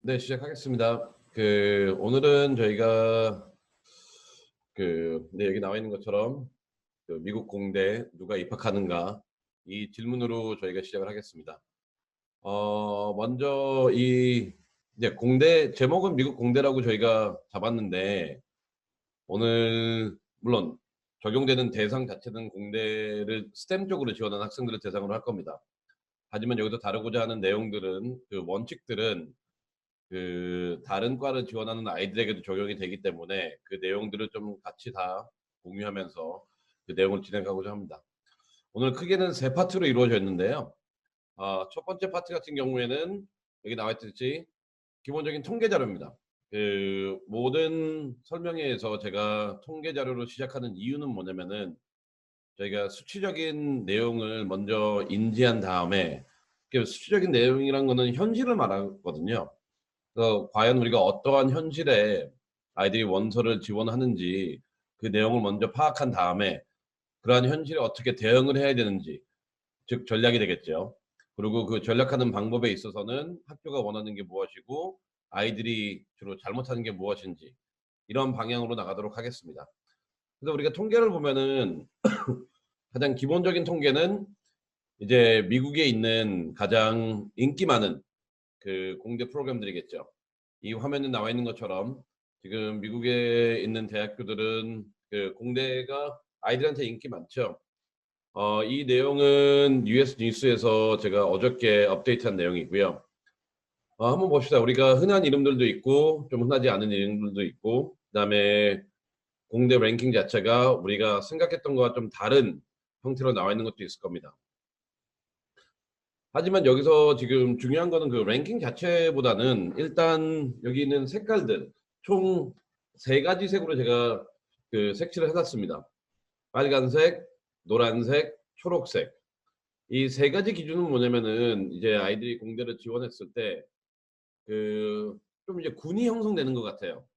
네, 시작하겠습니다. 오늘은 저희가 여기 나와 있는 것처럼 미국 공대 누가 입학하는가 이 질문으로 저희가 시작을 하겠습니다. 먼저 이제 공대 제목은 미국 공대라고 저희가 잡았는데 오늘 물론 적용되는 대상 자체는 공대를 스템 쪽으로 지원하는 학생들을 대상으로 할 겁니다. 하지만 여기서 다루고자 하는 내용들은 원칙들은 다른 과를 지원하는 아이들에게도 적용이 되기 때문에 그 내용들을 좀 같이 다 공유하면서 그 내용을 진행하고자 합니다. 오늘 크게는 세 파트로 이루어져 있는데요. 첫 번째 파트 같은 경우에는 여기 나와 있듯이 기본적인 통계 자료입니다. 모든 설명회에서 제가 통계 자료로 시작하는 이유는 뭐냐면은 저희가 수치적인 내용을 먼저 인지한 다음에 수치적인 내용이란 거는 현실을 말하거든요. 과연 우리가 어떠한 현실에 아이들이 원서를 지원하는지 그 내용을 먼저 파악한 다음에 그러한 현실에 어떻게 대응을 해야 되는지, 즉 전략이 되겠죠. 그리고 그 전략하는 방법에 있어서는 학교가 원하는 게 무엇이고 아이들이 주로 잘못하는 게 무엇인지 이런 방향으로 나가도록 하겠습니다. 그래서 우리가 통계를 보면은 가장 기본적인 통계는 이제 미국에 있는 가장 인기 많은 공대 프로그램들이겠죠. 이 화면에 나와 있는 것처럼 지금 미국에 있는 대학교들은 공대가 아이들한테 인기 많죠. 이 내용은 US 뉴스에서 제가 어저께 업데이트한 내용이고요. 한번 봅시다. 우리가 흔한 이름들도 있고 좀 흔하지 않은 이름들도 있고 그다음에 공대 랭킹 자체가 우리가 생각했던 것과 좀 다른 형태로 나와 있는 것도 있을 겁니다. 하지만 여기서 지금 중요한 거는 그 랭킹 자체보다는 일단 여기 있는 색깔들 총 세 가지 색으로 제가 색칠을 해놨습니다. 빨간색, 노란색, 초록색. 이 세 가지 기준은 뭐냐면은 이제 아이들이 공대를 지원했을 때 좀 이제 군이 형성되는 것 같아요.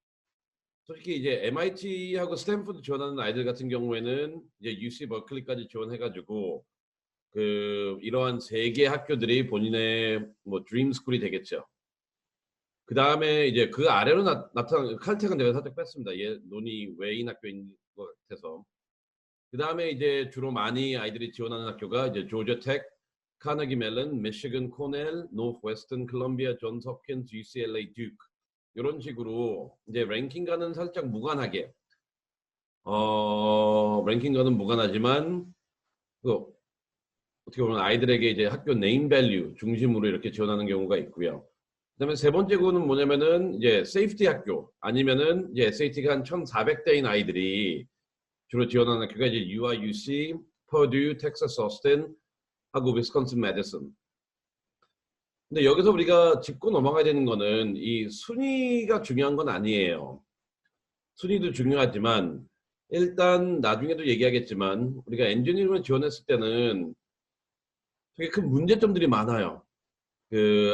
솔직히 이제 MIT하고 스탠포드 지원하는 아이들 같은 경우에는 이제 UC 버클리까지 지원해가지고 이러한 세 개 학교들이 본인의 뭐 드림 스쿨이 되겠죠. 그다음에 이제 그 아래로 나타난 칼텍은 제가 살짝 뺐습니다. 얘 논이 외인 학교인 것 같아서. 그다음에 이제 주로 많이 아이들이 지원하는 학교가 이제 조지아 텍, 카네기 멜론, 미시건 코넬, 노스웨스턴 콜ум비아, 존스 홉킨스, UCLA, 듀크 이런 식으로 이제 랭킹과는 살짝 무관하게 랭킹과는 무관하지만 그 어떻게 보면 아이들에게 이제 학교 네임 밸류 중심으로 이렇게 지원하는 경우가 있고요. 그다음에 세 번째 거는 뭐냐면은 이제 세이프티 학교 아니면은 이제 SAT가 한 1,400대인 아이들이 주로 지원하는 학교가 이제 UIUC, 퍼듀, 텍사스 오스틴 하고 위스콘신 매디슨. 근데 여기서 우리가 짚고 넘어가야 되는 거는 이 순위가 중요한 건 아니에요. 순위도 중요하지만 일단 나중에도 얘기하겠지만 우리가 엔지니어링을 지원했을 때는 되게 큰 문제점들이 많아요.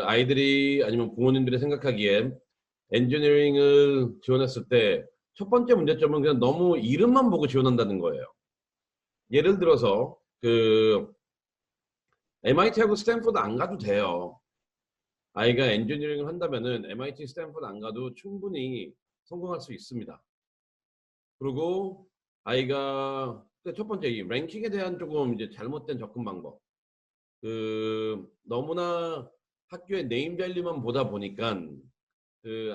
아이들이 아니면 부모님들이 생각하기에 엔지니어링을 지원했을 때 첫 번째 문제점은 그냥 너무 이름만 보고 지원한다는 거예요. 예를 들어서 MIT하고 스탠포드 안 가도 돼요. 아이가 엔지니어링을 한다면은 MIT, 스탠포드 안 가도 충분히 성공할 수 있습니다. 그리고 아이가 첫 번째 이 랭킹에 대한 조금 이제 잘못된 접근 방법. 너무나 학교의 네임 밸류만 보다 보니까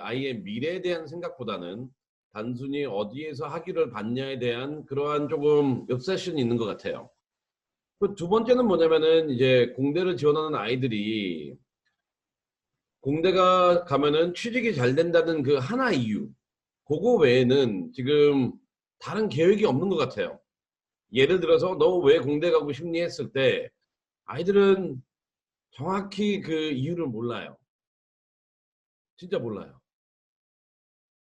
아이의 미래에 대한 생각보다는 단순히 어디에서 학위를 받냐에 대한 그러한 조금 옵세션이 있는 것 같아요. 그 두 번째는 뭐냐면은 이제 공대를 지원하는 아이들이 공대가 가면은 취직이 잘 된다는 그 하나 이유. 그거 외에는 지금 다른 계획이 없는 것 같아요. 예를 들어서 너 왜 공대 가고 싶니 했을 때 아이들은 정확히 그 이유를 몰라요. 진짜 몰라요.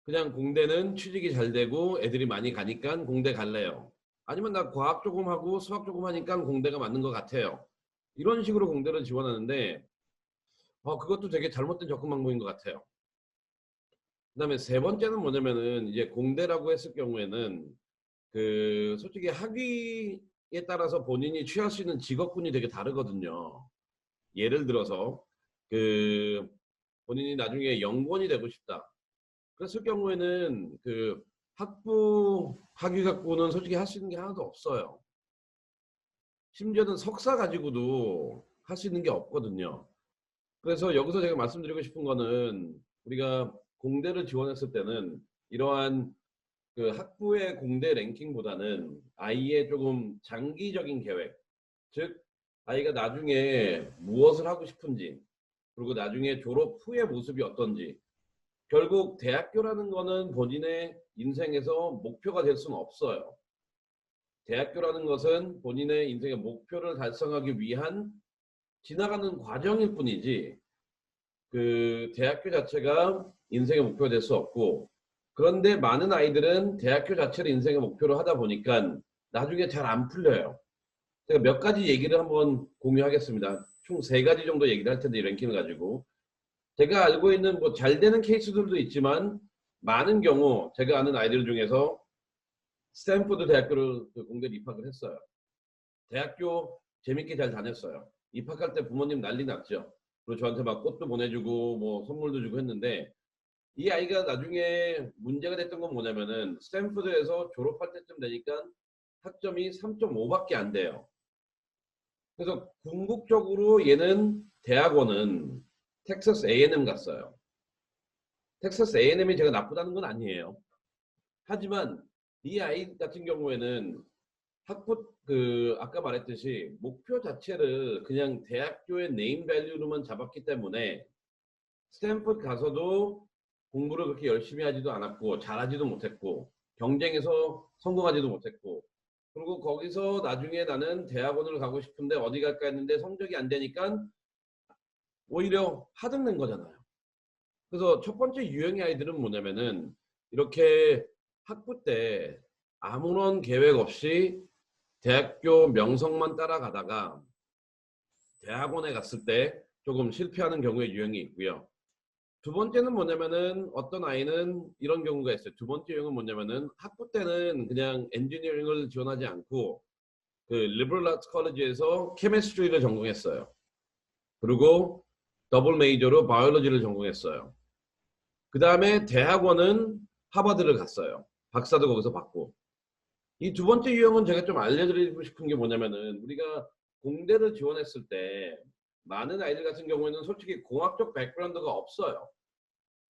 그냥 공대는 취직이 잘 되고 애들이 많이 가니까 공대 갈래요. 아니면 나 과학 조금 하고 수학 조금 하니까 공대가 맞는 것 같아요. 이런 식으로 공대를 지원하는데 그것도 되게 잘못된 접근 방법인 것 같아요. 그다음에 세 번째는 뭐냐면은 이제 공대라고 했을 경우에는 솔직히 학위에 따라서 본인이 취할 수 있는 직업군이 되게 다르거든요. 예를 들어서 그 본인이 나중에 연구원이 되고 싶다. 그랬을 경우에는 그 학부 학위 갖고는 솔직히 할 수 있는 게 하나도 없어요. 심지어는 석사 가지고도 할 수 있는 게 없거든요. 그래서 여기서 제가 말씀드리고 싶은 거는 우리가 공대를 지원했을 때는 이러한 그 학부의 공대 랭킹보다는 아이의 조금 장기적인 계획, 즉 아이가 나중에 무엇을 하고 싶은지, 그리고 나중에 졸업 후의 모습이 어떤지. 결국 대학교라는 거는 본인의 인생에서 목표가 될 수는 없어요. 대학교라는 것은 본인의 인생의 목표를 달성하기 위한 지나가는 과정일 뿐이지, 그 대학교 자체가 인생의 목표가 될 수 없고, 그런데 많은 아이들은 대학교 자체를 인생의 목표로 하다 보니까 나중에 잘 안 풀려요. 제가 몇 가지 얘기를 한번 공유하겠습니다. 총 3가지 정도 얘기를 할 텐데, 이 랭킹을 가지고. 제가 알고 있는 뭐 잘 되는 케이스들도 있지만, 많은 경우 제가 아는 아이들 중에서 스탠포드 대학교를 공대에 입학을 했어요. 대학교 재밌게 잘 다녔어요. 입학할 때 부모님 난리 났죠. 그리고 저한테 막 꽃도 보내주고 뭐 선물도 주고 했는데, 이 아이가 나중에 문제가 됐던 건 뭐냐면은 스탠포드에서 졸업할 때쯤 되니까 학점이 3.5밖에 안 돼요. 그래서 궁극적으로 얘는 대학원은 텍사스 A&M 갔어요. 텍사스 A&M이 제가 나쁘다는 건 아니에요. 하지만 이 아이 같은 경우에는 학부 아까 말했듯이 목표 자체를 그냥 대학교의 네임 밸류로만 잡았기 때문에 스탠포드 가서도 공부를 그렇게 열심히 하지도 않았고 잘하지도 못했고 경쟁에서 성공하지도 못했고, 그리고 거기서 나중에 나는 대학원을 가고 싶은데 어디 갈까 했는데 성적이 안 되니까 오히려 하등된 거잖아요. 그래서 첫 번째 유형의 아이들은 뭐냐면은 이렇게 학부 때 아무런 계획 없이 대학교 명성만 따라가다가 대학원에 갔을 때 조금 실패하는 경우의 유형이 있고요. 두 번째는 뭐냐면은 어떤 아이는 이런 경우가 있어요. 두 번째 유형은 뭐냐면은 학부 때는 그냥 엔지니어링을 지원하지 않고 그 리버럴 아츠 컬리지에서 케미스트리를 전공했어요. 그리고 더블 메이저로 바이올로지를 전공했어요. 그 다음에 대학원은 하버드를 갔어요. 박사도 거기서 받고. 이 두 번째 유형은 제가 좀 알려드리고 싶은 게 뭐냐면은 우리가 공대를 지원했을 때 많은 아이들 같은 경우에는 솔직히 공학적 백그라운드가 없어요.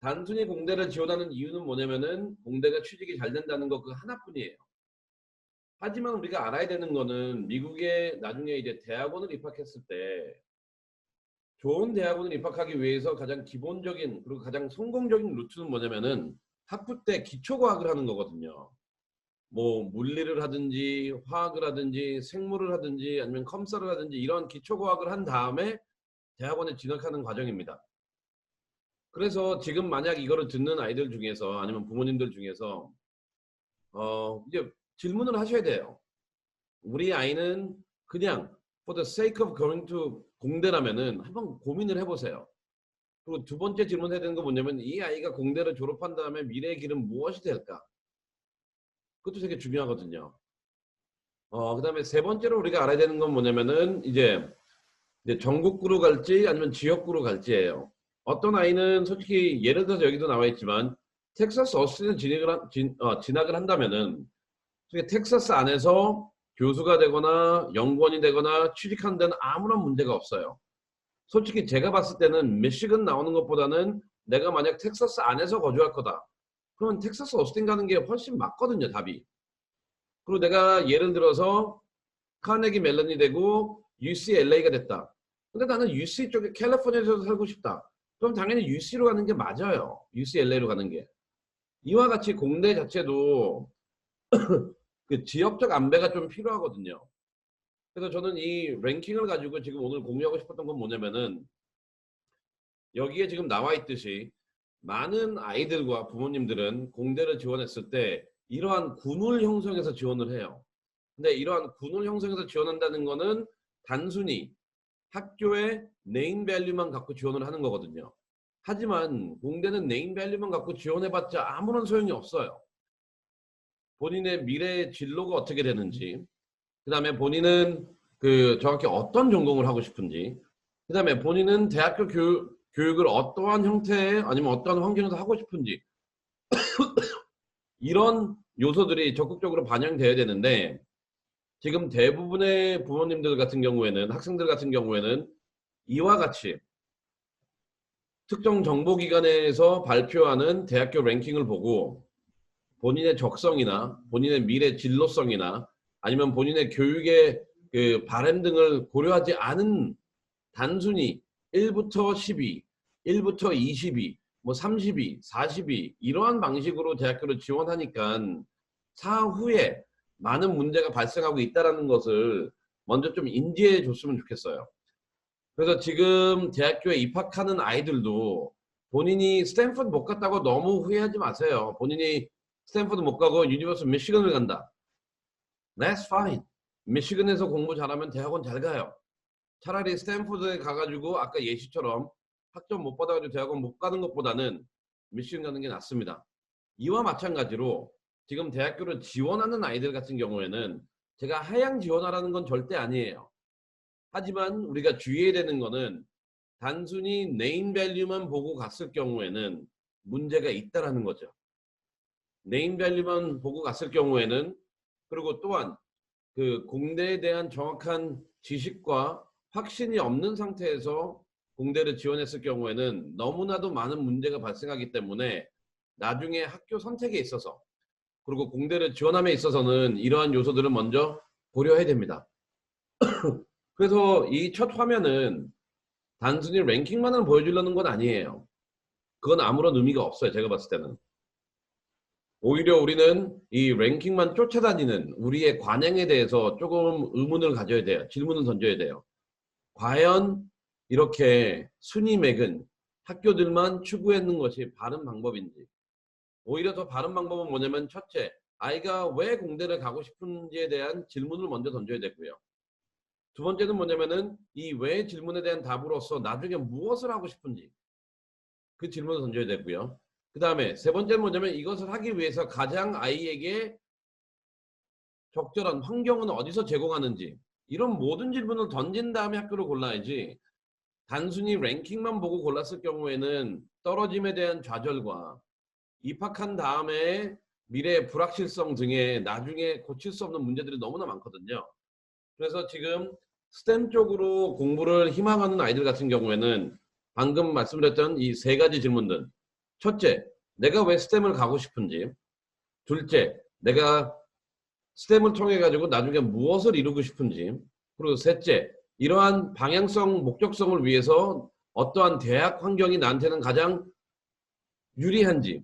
단순히 공대를 지원하는 이유는 뭐냐면은 공대가 취직이 잘 된다는 거 그 하나뿐이에요. 하지만 우리가 알아야 되는 거는 미국에 나중에 이제 대학원을 입학했을 때 좋은 대학원을 입학하기 위해서 가장 기본적인 그리고 가장 성공적인 루트는 뭐냐면은 학부 때 기초과학을 하는 거거든요. 뭐 물리를 하든지 화학을 하든지 생물을 하든지 아니면 컴사를 하든지 이런 기초과학을 한 다음에 대학원에 진학하는 과정입니다. 그래서 지금 만약 이거를 듣는 아이들 중에서 아니면 부모님들 중에서 이제 질문을 하셔야 돼요. 우리 아이는 그냥 for the sake of going to 공대라면은 한번 고민을 해보세요. 그리고 두 번째 질문해야 되는 거 뭐냐면 이 아이가 공대를 졸업한 다음에 미래의 길은 무엇이 될까? 그것도 되게 중요하거든요. 그다음에 세 번째로 우리가 알아야 되는 건 뭐냐면은 이제 전국구로 갈지 아니면 지역구로 갈지예요. 어떤 아이는 솔직히 예를 들어서 여기도 나와 있지만 텍사스 어스틴을 진학을 한다면은 텍사스 안에서 교수가 되거나 연구원이 되거나 취직하는 데는 아무런 문제가 없어요. 솔직히 제가 봤을 때는 미시건 나오는 것보다는 내가 만약 텍사스 안에서 거주할 거다. 그러면 텍사스 어스틴 가는 게 훨씬 맞거든요, 답이. 그리고 내가 예를 들어서 카네기 멜론이 되고 UCLA가 됐다. 근데 나는 UC 쪽에 캘리포니아에서 살고 싶다. 그럼 당연히 UC로 가는 게 맞아요. UCLA로 가는 게. 이와 같이 공대 자체도 그 지역적 안배가 좀 필요하거든요. 그래서 저는 이 랭킹을 가지고 지금 오늘 공유하고 싶었던 건 뭐냐면은 여기에 지금 나와 있듯이 많은 아이들과 부모님들은 공대를 지원했을 때 이러한 군을 형성해서 지원을 해요. 근데 이러한 군을 형성해서 지원한다는 거는 단순히 학교의 네임 밸류만 갖고 지원을 하는 거거든요. 하지만 공대는 네임 밸류만 갖고 지원해봤자 아무런 소용이 없어요. 본인의 미래의 진로가 어떻게 되는지, 그 다음에 본인은 정확히 어떤 전공을 하고 싶은지, 그 다음에 본인은 대학교 교육을 어떠한 형태의 아니면 어떠한 환경에서 하고 싶은지 이런 요소들이 적극적으로 반영돼야 되는데 지금 대부분의 부모님들 같은 경우에는 학생들 같은 경우에는 이와 같이 특정 정보기관에서 발표하는 대학교 랭킹을 보고 본인의 적성이나 본인의 미래 진로성이나 아니면 본인의 교육의 그 바램 등을 고려하지 않은 단순히 1부터 12, 1부터 22, 뭐 32, 42 이러한 방식으로 대학교를 지원하니까 사후에 많은 문제가 발생하고 있다는 것을 먼저 좀 인지해 줬으면 좋겠어요. 그래서 지금 대학교에 입학하는 아이들도 본인이 스탠퍼드 못 갔다고 너무 후회하지 마세요. 본인이 스탠퍼드 못 가고 유니버스 미시건을 간다. That's fine. 미시건에서 공부 잘하면 대학원 잘 가요. 차라리 스탠퍼드에 가가지고 아까 예시처럼 학점 못 받아가지고 대학원 못 가는 것보다는 미시건 가는 게 낫습니다. 이와 마찬가지로 지금 대학교를 지원하는 아이들 같은 경우에는 제가 하향 지원하라는 건 절대 아니에요. 하지만 우리가 주의해야 되는 거는 단순히 네임 밸류만 보고 갔을 경우에는 문제가 있다라는 거죠. 네임 밸류만 보고 갔을 경우에는 그리고 또한 그 공대에 대한 정확한 지식과 확신이 없는 상태에서 공대를 지원했을 경우에는 너무나도 많은 문제가 발생하기 때문에 나중에 학교 선택에 있어서 그리고 공대를 지원함에 있어서는 이러한 요소들을 먼저 고려해야 됩니다. 그래서 이 첫 화면은 단순히 랭킹만을 보여주려는 건 아니에요. 그건 아무런 의미가 없어요. 제가 봤을 때는. 오히려 우리는 이 랭킹만 쫓아다니는 우리의 관행에 대해서 조금 의문을 가져야 돼요. 질문을 던져야 돼요. 과연 이렇게 순위 매근 학교들만 추구하는 것이 바른 방법인지. 오히려 더 바른 방법은 뭐냐면 첫째, 아이가 왜 공대를 가고 싶은지에 대한 질문을 먼저 던져야 되고요. 두 번째는 뭐냐면은 이 왜 질문에 대한 답으로서 나중에 무엇을 하고 싶은지 그 질문을 던져야 되고요. 그 다음에 세 번째는 뭐냐면 이것을 하기 위해서 가장 아이에게 적절한 환경은 어디서 제공하는지 이런 모든 질문을 던진 다음에 학교를 골라야지 단순히 랭킹만 보고 골랐을 경우에는 떨어짐에 대한 좌절과 입학한 다음에 미래의 불확실성 등의 나중에 고칠 수 없는 문제들이 너무나 많거든요. 그래서 지금 스템 쪽으로 공부를 희망하는 아이들 같은 경우에는 방금 말씀드렸던 이 세 가지 질문들. 첫째, 내가 왜 스템을 가고 싶은지. 둘째, 내가 스템을 통해 가지고 나중에 무엇을 이루고 싶은지. 그리고 셋째, 이러한 방향성, 목적성을 위해서 어떠한 대학 환경이 나한테는 가장 유리한지.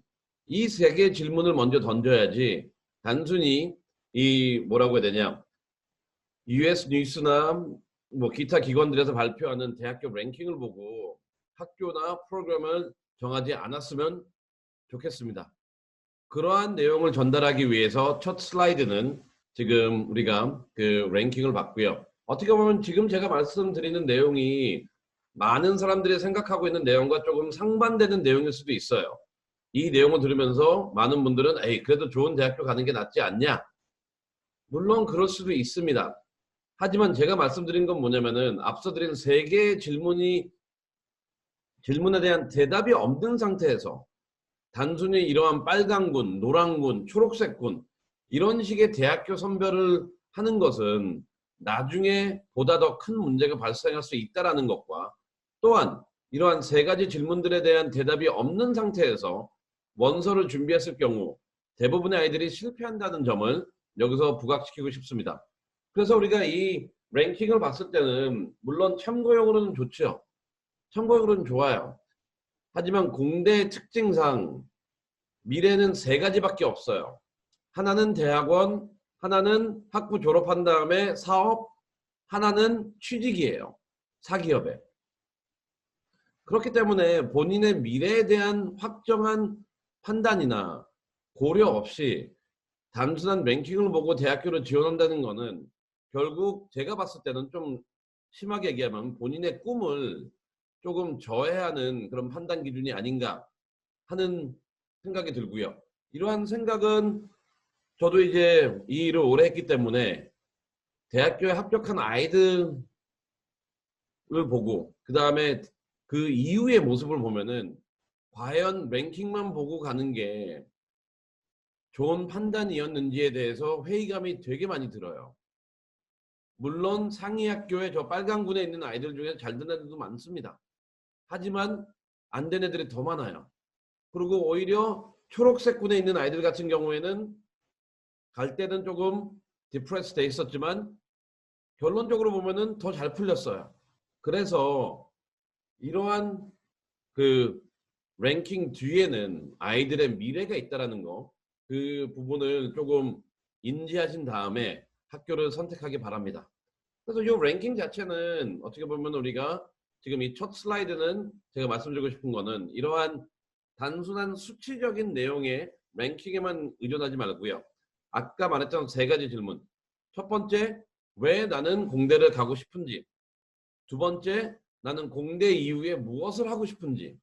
이 세 개의 질문을 먼저 던져야지 단순히 이 뭐라고 해야 되냐. US 뉴스나 뭐 기타 기관들에서 발표하는 대학교 랭킹을 보고 학교나 프로그램을 정하지 않았으면 좋겠습니다. 그러한 내용을 전달하기 위해서 첫 슬라이드는 지금 우리가 그 랭킹을 봤고요. 어떻게 보면 지금 제가 말씀드리는 내용이 많은 사람들이 생각하고 있는 내용과 조금 상반되는 내용일 수도 있어요. 이 내용을 들으면서 많은 분들은 에이 그래도 좋은 대학교 가는 게 낫지 않냐? 물론 그럴 수도 있습니다. 하지만 제가 말씀드린 건 뭐냐면은 앞서 드린 세 개의 질문에 대한 대답이 없는 상태에서 단순히 이러한 빨간군, 노란군, 초록색군 이런 식의 대학교 선별을 하는 것은 나중에 보다 더 큰 문제가 발생할 수 있다는 것과 또한 이러한 세 가지 질문들에 대한 대답이 없는 상태에서 원서를 준비했을 경우 대부분의 아이들이 실패한다는 점을 여기서 부각시키고 싶습니다. 그래서 우리가 이 랭킹을 봤을 때는 물론 참고용으로는 좋죠. 참고용으로는 좋아요. 하지만 공대의 특징상 미래는 세 가지밖에 없어요. 하나는 대학원, 하나는 학부 졸업한 다음에 사업, 하나는 취직이에요. 사기업에. 그렇기 때문에 본인의 미래에 대한 확정한 판단이나 고려 없이 단순한 랭킹을 보고 대학교를 지원한다는 것은 결국 제가 봤을 때는 좀 심하게 얘기하면 본인의 꿈을 조금 저해하는 그런 판단 기준이 아닌가 하는 생각이 들고요. 이러한 생각은 저도 이제 이 일을 오래 했기 때문에 대학교에 합격한 아이들을 보고 그 다음에 그 이후의 모습을 보면은 과연 랭킹만 보고 가는 게 좋은 판단이었는지에 대해서 회의감이 되게 많이 들어요. 물론 상위 학교에 저 빨간군에 있는 아이들 중에 잘 된 애들도 많습니다. 하지만 안 된 애들이 더 많아요. 그리고 오히려 초록색군에 있는 아이들 같은 경우에는 갈 때는 조금 디프레스 돼 있었지만 결론적으로 보면은 더 잘 풀렸어요. 그래서 이러한 그 랭킹 뒤에는 아이들의 미래가 있다라는 거, 그 부분을 조금 인지하신 다음에 학교를 선택하기 바랍니다. 그래서 이 랭킹 자체는 어떻게 보면 우리가 지금 이 첫 슬라이드는 제가 말씀드리고 싶은 거는 이러한 단순한 수치적인 내용의 랭킹에만 의존하지 말고요. 아까 말했던 세 가지 질문. 첫 번째, 왜 나는 공대를 가고 싶은지. 두 번째, 나는 공대 이후에 무엇을 하고 싶은지.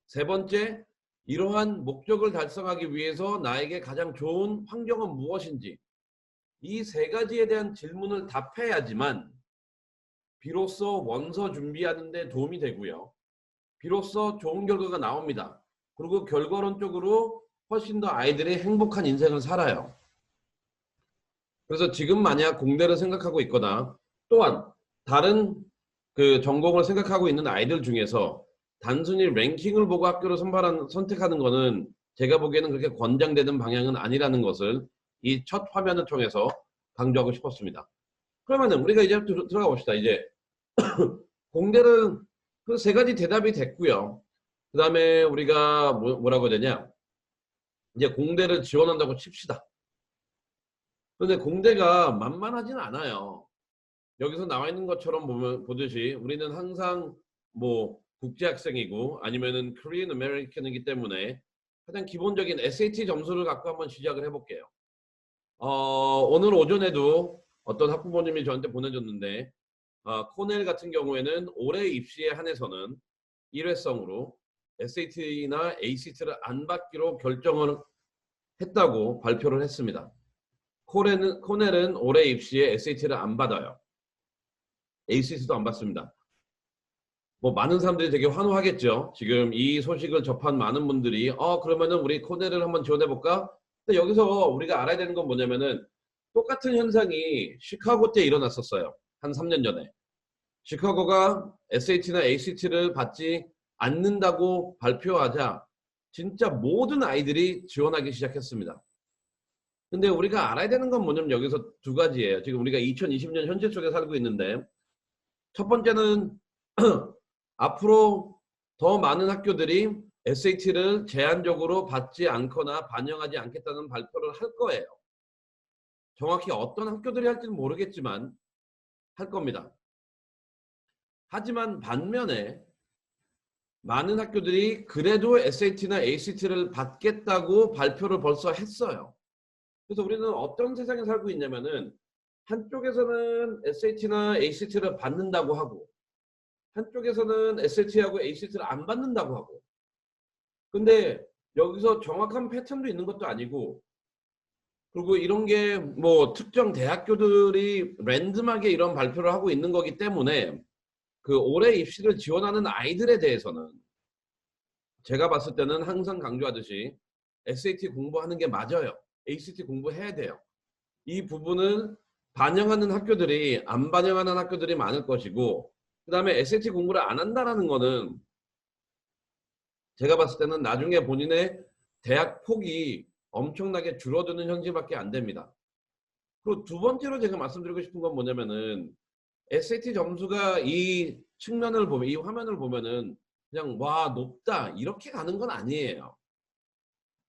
세 번째, 이러한 목적을 달성하기 위해서 나에게 가장 좋은 환경은 무엇인지. 이 세 가지에 대한 질문을 답해야지만 비로소 원서 준비하는 데 도움이 되고요. 비로소 좋은 결과가 나옵니다. 그리고 결과론적으로 훨씬 더 아이들이 행복한 인생을 살아요. 그래서 지금 만약 공대를 생각하고 있거나 또한 다른 그 전공을 생각하고 있는 아이들 중에서 단순히 랭킹을 보고 학교를 선택하는 거는 제가 보기에는 그렇게 권장되는 방향은 아니라는 것을 이 첫 화면을 통해서 강조하고 싶었습니다. 그러면은 우리가 이제 들어가 봅시다. 이제 공대를 그 세 가지 대답이 됐고요. 그 다음에 우리가 뭐라고 해야 되냐. 이제 공대를 지원한다고 칩시다. 그런데 공대가 만만하진 않아요. 여기서 나와 있는 것처럼 보듯이 우리는 항상 뭐 국제학생이고 아니면은 Korean American이기 때문에 가장 기본적인 SAT 점수를 갖고 한번 시작을 해볼게요. 오늘 오전에도 어떤 학부모님이 저한테 보내줬는데 코넬 같은 경우에는 올해 입시에 한해서는 일회성으로 SAT나 ACT를 안 받기로 결정을 했다고 발표를 했습니다. 코넬은 올해 입시에 SAT를 안 받아요. ACT도 안 받습니다. 뭐 많은 사람들이 되게 환호하겠죠. 지금 이 소식을 접한 많은 분들이 그러면은 우리 코넬을 한번 지원해볼까? 근데 여기서 우리가 알아야 되는 건 뭐냐면은 똑같은 현상이 시카고 때 일어났었어요. 한 3년 전에. 시카고가 SAT나 ACT를 받지 않는다고 발표하자 진짜 모든 아이들이 지원하기 시작했습니다. 근데 우리가 알아야 되는 건 뭐냐면 여기서 두 가지예요. 지금 우리가 2020년 현실 속에 살고 있는데 첫 번째는 앞으로 더 많은 학교들이 SAT를 제한적으로 받지 않거나 반영하지 않겠다는 발표를 할 거예요. 정확히 어떤 학교들이 할지는 모르겠지만 할 겁니다. 하지만 반면에 많은 학교들이 그래도 SAT나 ACT를 받겠다고 발표를 벌써 했어요. 그래서 우리는 어떤 세상에 살고 있냐면은 한쪽에서는 SAT나 ACT를 받는다고 하고 한쪽에서는 SAT하고 ACT를 안 받는다고 하고 근데 여기서 정확한 패턴도 있는 것도 아니고 그리고 이런 게 뭐 특정 대학교들이 랜덤하게 이런 발표를 하고 있는 거기 때문에 그 올해 입시를 지원하는 아이들에 대해서는 제가 봤을 때는 항상 강조하듯이 SAT 공부하는 게 맞아요. ACT 공부해야 돼요. 이 부분을 반영하는 학교들이 안 반영하는 학교들이 많을 것이고 그 다음에 SAT 공부를 안 한다는 거는 제가 봤을 때는 나중에 본인의 대학 폭이 엄청나게 줄어드는 현실밖에 안 됩니다. 그리고 두 번째로 제가 말씀드리고 싶은 건 뭐냐면은 SAT 점수가 이 측면을 보면 이 화면을 보면은 그냥 와 높다 이렇게 가는 건 아니에요.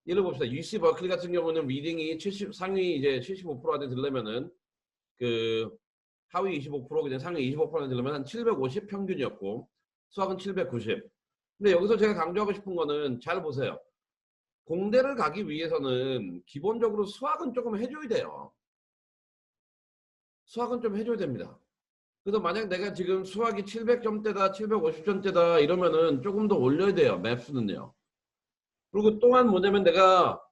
예를 봅시다. UC 버클리 같은 경우는 리딩이 70 상위 이제 75% 안에 들려면은 그 하위 25% 그냥 상위 25% 안에 들려면 한 750 평균이었고 수학은 790. 근데 여기서 제가 강조하고 싶은 거는 잘 보세요. 공대를 가기 위해서는 기본적으로 수학은 조금 해줘야 돼요. 수학은 좀 해줘야 됩니다. 그래서 만약 내가 지금 수학이 700점대다, 750점대다 이러면은 조금 더 올려야 돼요. 맵스는요. 그리고 또한 뭐냐면 내가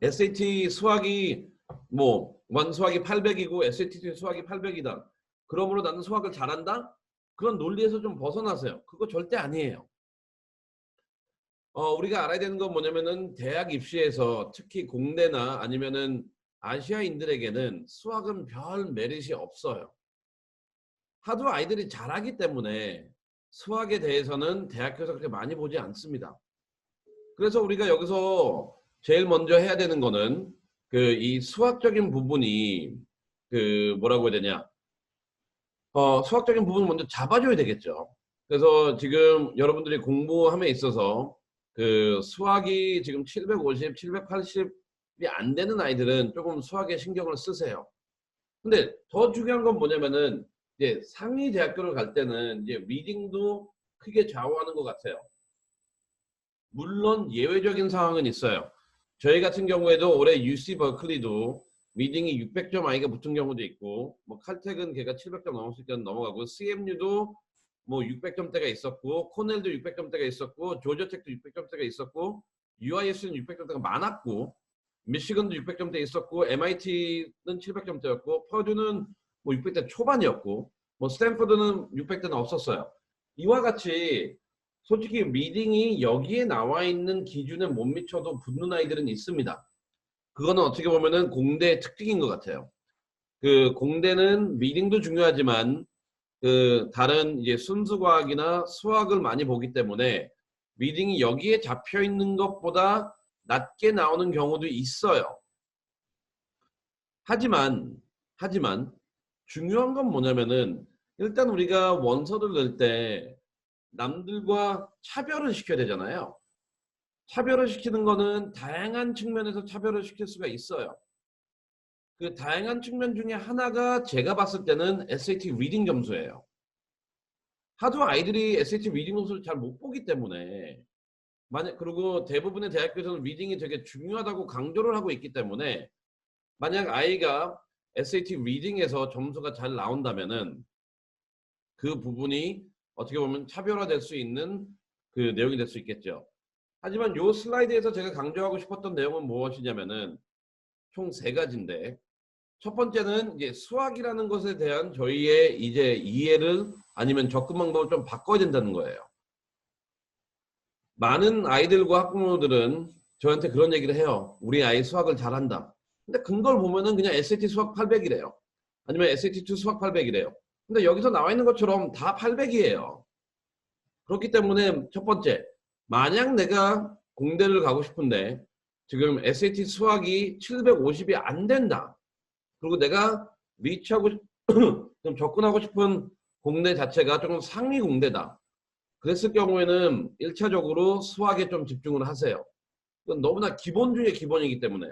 SAT 수학이 뭐 원 수학이 800이고 SAT 수학이 800이다. 그러므로 나는 수학을 잘한다? 그런 논리에서 좀 벗어나세요. 그거 절대 아니에요. 우리가 알아야 되는 건 뭐냐면은 대학 입시에서 특히 공대나 아니면은 아시아인들에게는 수학은 별 메릿이 없어요. 하도 아이들이 잘하기 때문에 수학에 대해서는 대학교에서 그렇게 많이 보지 않습니다. 그래서 우리가 여기서 제일 먼저 해야 되는 거는 이 수학적인 부분이 뭐라고 해야 되냐. 수학적인 부분을 먼저 잡아줘야 되겠죠. 그래서 지금 여러분들이 공부함에 있어서 수학이 지금 750, 780이 안 되는 아이들은 조금 수학에 신경을 쓰세요. 근데 더 중요한 건 뭐냐면은 이제 상위 대학교를 갈 때는 이제 리딩도 크게 좌우하는 것 같아요. 물론 예외적인 상황은 있어요. 저희 같은 경우에도 올해 UC 버클리도 리딩이 600점 아이가 붙은 경우도 있고, 뭐 칼텍은 걔가 700점 넘었을 때는 넘어가고, CMU도 뭐 600점대가 있었고, 코넬도 600점대가 있었고, 조지아텍도 600점대가 있었고, UIS는 600점대가 많았고, 미시건도 600점대 있었고, MIT는 700점대였고, 퍼듀는 뭐 600대 초반이었고, 뭐 스탠퍼드는 600대는 없었어요. 이와 같이 솔직히 리딩이 여기에 나와 있는 기준에 못 미쳐도 붙는 아이들은 있습니다. 그거는 어떻게 보면은 공대의 특징인 것 같아요. 공대는 리딩도 중요하지만 다른 이제 순수과학이나 수학을 많이 보기 때문에 리딩이 여기에 잡혀 있는 것보다 낮게 나오는 경우도 있어요. 하지만 중요한 건 뭐냐면은 일단 우리가 원서를 낼 때 남들과 차별을 시켜야 되잖아요. 차별을 시키는 거는 다양한 측면에서 차별을 시킬 수가 있어요. 그 다양한 측면 중에 하나가 제가 봤을 때는 SAT 리딩 점수예요. 하도 아이들이 SAT 리딩 점수를 잘 못 보기 때문에 그리고 대부분의 대학교에서는 리딩이 되게 중요하다고 강조를 하고 있기 때문에 만약 아이가 SAT 리딩에서 점수가 잘 나온다면은 그 부분이 어떻게 보면 차별화될 수 있는 내용이 될 수 있겠죠. 하지만 이 슬라이드에서 제가 강조하고 싶었던 내용은 무엇이냐면은 총 3가지인데 첫 번째는 이제 수학이라는 것에 대한 저희의 이제 이해를 아니면 접근 방법을 좀 바꿔야 된다는 거예요. 많은 아이들과 학부모들은 저한테 그런 얘기를 해요. 우리 아이 수학을 잘한다. 근데 근거를 보면은 그냥 SAT 수학 800이래요. 아니면 SAT2 수학 800이래요. 근데 여기서 나와 있는 것처럼 다 800이에요. 그렇기 때문에 첫 번째, 만약 내가 공대를 가고 싶은데 지금 SAT 수학이 750이 안 된다. 그리고 내가 리치하고 좀 접근하고 싶은 공대 자체가 조금 상위 공대다. 그랬을 경우에는 1차적으로 수학에 좀 집중을 하세요. 이건 너무나 기본 중에 기본이기 때문에요.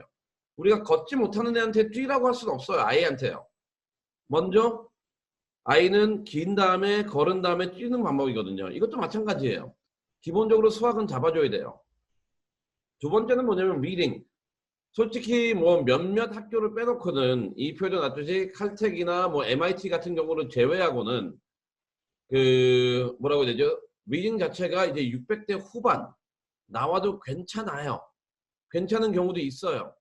우리가 걷지 못하는 애한테 뛰라고 할 수는 없어요. 아이한테요. 먼저 아이는 긴 다음에 걸은 다음에 뛰는 방법이거든요. 이것도 마찬가지예요. 기본적으로 수학은 잡아줘야 돼요. 두 번째는 뭐냐면 리딩. 솔직히 뭐 몇몇 학교를 빼놓고는 이 표현 놨듯이 칼텍이나 뭐 MIT 같은 경우를 제외하고는 뭐라고 해야 되죠? 리딩 자체가 이제 600대 후반 나와도 괜찮아요. 괜찮은 경우도 있어요.